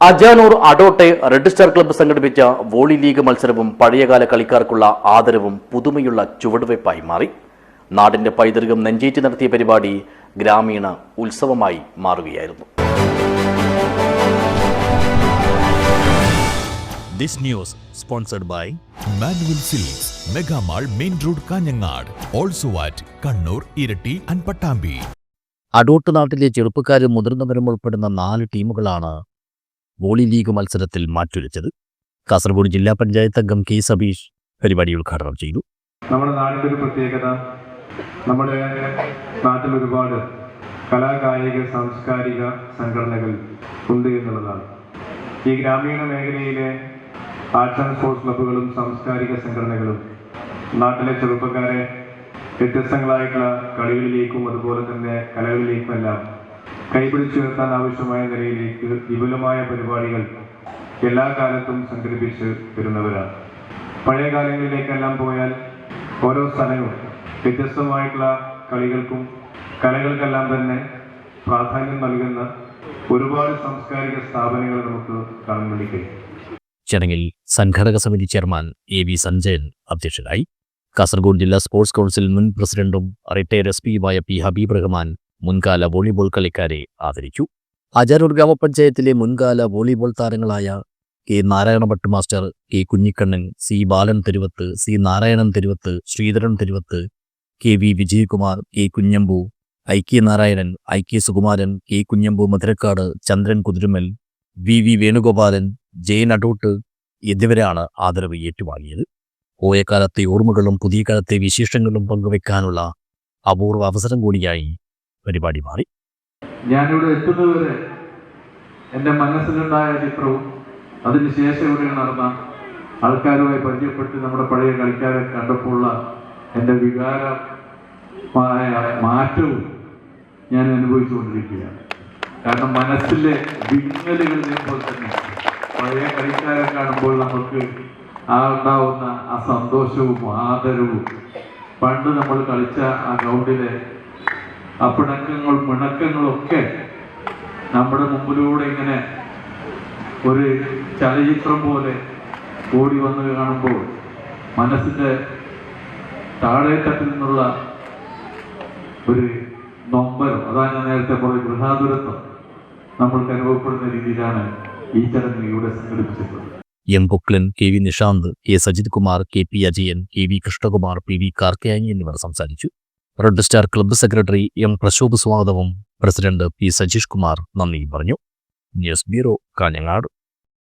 Ajanur അഡോട്ടെ red star club സംഘടിപ്പിച്ച volley league മത്സരവും പഴയകാല കളിക്കാർക്കുള്ള ആദരവും പുതുമയുള്ള ചുവടുവയ്പായി മാറി. നാടിന്റെ പൈതൃകം നെഞ്ചേറ്റി നടത്തിയ പരിപാടി ഗ്രാമീണ ഉത്സവമായി മാറുകയായിരുന്നു. This news sponsored by Manual Silks, Mega Mall, Main Road, Kanyanad, also at Kannur, Irati and Pattambi. അഡോട്ട് നാട്ടിലെ ചെറുപ്പക്കാരും മുതിർന്നവരും ഉൾപ്പെടുന്ന 4 ടീമുകളാണ് വോളി ലീഗ് മത്സരത്തിൽ മാറ്റുരച്ചത്. കാസർഗോഡ് ജില്ലാ പഞ്ചായത്ത് അംഗം കെ സബീഷ് പരിപാടി ഉദ്ഘാടനം ചെയ്തു. നമ്മുടെ നാടിൻ്റെ ഒരു പ്രത്യേകത, നമ്മുടെ നാട്ടിൽ ഒരുപാട് കലാകായിക സാംസ്കാരിക സംഘടനകൾ ഉണ്ട് എന്നുള്ളതാണ്. ഈ ഗ്രാമീണ മേഖലയിലെ ആർട്സ് ആൻഡ് സ്പോർട്സ് ക്ലബ്ബുകളും സാംസ്കാരിക സംഘടനകളും നാട്ടിലെ ചെറുപ്പക്കാരെ വ്യത്യസ്തങ്ങളായിട്ടുള്ള കളികളിലേക്കും അതുപോലെ തന്നെ കലകളിലേക്കുമെല്ലാം കൈപിടിച്ചുയർത്താൻ ആവശ്യമായ നിലയിലേക്ക് വിപുലമായ പരിപാടികൾ എല്ലാ കാലത്തും സംഘടിപ്പിച്ച് വരുന്നവരാണ്. പഴയ കാലങ്ങളിലേക്കെല്ലാം പോയാൽ ഓരോ സ്ഥലവും വ്യത്യസ്തമായിട്ടുള്ള കളികൾക്കും കലകൾക്കെല്ലാം തന്നെ പ്രാധാന്യം നൽകുന്ന ഒരുപാട് സാംസ്കാരിക സ്ഥാപനങ്ങൾ നമുക്ക് കാണാൻ വേണ്ടി കഴിയും. ചടങ്ങിൽ സംഘാടക സമിതി ചെയർമാൻ എ വി സഞ്ജയൻ അധ്യക്ഷനായി. കാസർഗോഡ് ജില്ലാ സ്പോർട്സ് കൗൺസിൽ മുൻ പ്രസിഡന്റും റിട്ടയർഡ് SP-യുമായ പി ഹബീബ് റഹ്മാൻ മുൻകാല വോളിബോൾ കളിക്കാരെ ആദരിച്ചു. അജാനൂർ ഗ്രാമപഞ്ചായത്തിലെ മുൻകാല വോളിബോൾ താരങ്ങളായ K Narayanabhat master, K Kunhikannan, C Balan Theruvath, C Narayanan Theruvath, Sreedharan Theruvath, K V Vijayakumar, K Kunhambu, I K. Narayanan, I K. Sukumaran, K Kunhambu Madhurakkad, Chandran Kuthirumal, V Venugopalan, Jayan Adot എന്നിവരാണ് ആദരവ് ഏറ്റുവാങ്ങിയത്. പോയ കാലത്തെ ഓർമ്മകളും പുതിയ കാലത്തെ വിശേഷങ്ങളും പങ്കുവെക്കാനുള്ള അപൂർവ അവസരം കൂടിയായി പരിപാടി മാറി. ഞാനിവിടെ എത്തുന്നതുവരെ എൻ്റെ മനസ്സിലുണ്ടായ ചിത്രവും അതിനുശേഷം ഇവിടെ നടന്ന ആൾക്കാരുമായി പരിചയപ്പെട്ട് നമ്മുടെ പഴയ കളിക്കാരെ കണ്ടപ്പോഴുള്ള എൻ്റെ വികാരമായ മാറ്റവും ഞാൻ അനുഭവിച്ചുകൊണ്ടിരിക്കുകയാണ്. കാരണം മനസ്സിലെ വിങ്ങലുകൾ പോലെ തന്നെ പഴയ കളിക്കാരെ കാണുമ്പോൾ നമുക്ക് ഉണ്ടാവുന്ന ആ സന്തോഷവും ആദരവും, പണ്ട് നമ്മൾ കളിച്ച ആ ഗ്രൗണ്ടിലെ ആ പിണക്കങ്ങളൊക്കെ നമ്മുടെ മുമ്പിലൂടെ ഇങ്ങനെ ഒരു ചലച്ചിത്രം പോലെ ഓടി വന്ന് കാണുമ്പോൾ മനസ്സിൻ്റെ താഴെത്തട്ടിൽ നിന്നുള്ള ഒരു നൊമ്പരം, അതാണ് ഞാൻ നേരത്തെ പറഞ്ഞ ഗൃഹാതുരത്വം നമ്മൾക്ക് അനുഭവപ്പെടുന്ന രീതിയിലാണ് ഈ ചടങ്ങ് ഇവിടെ സംഘടിപ്പിച്ചിട്ടുള്ളത്. M Poklan, K V Nishanth, K Sajith Kumar, K P Ajayan, K V Krishnakumar, P V Karkayani എന്നിവർ സംസാരിച്ചു. Red star club secretary M Prashobh സ്വാഗതവും പ്രസിഡന്റ് പി സജീഷ് കുമാർ നന്ദിയും പറഞ്ഞു. News bureau, Kanhangad.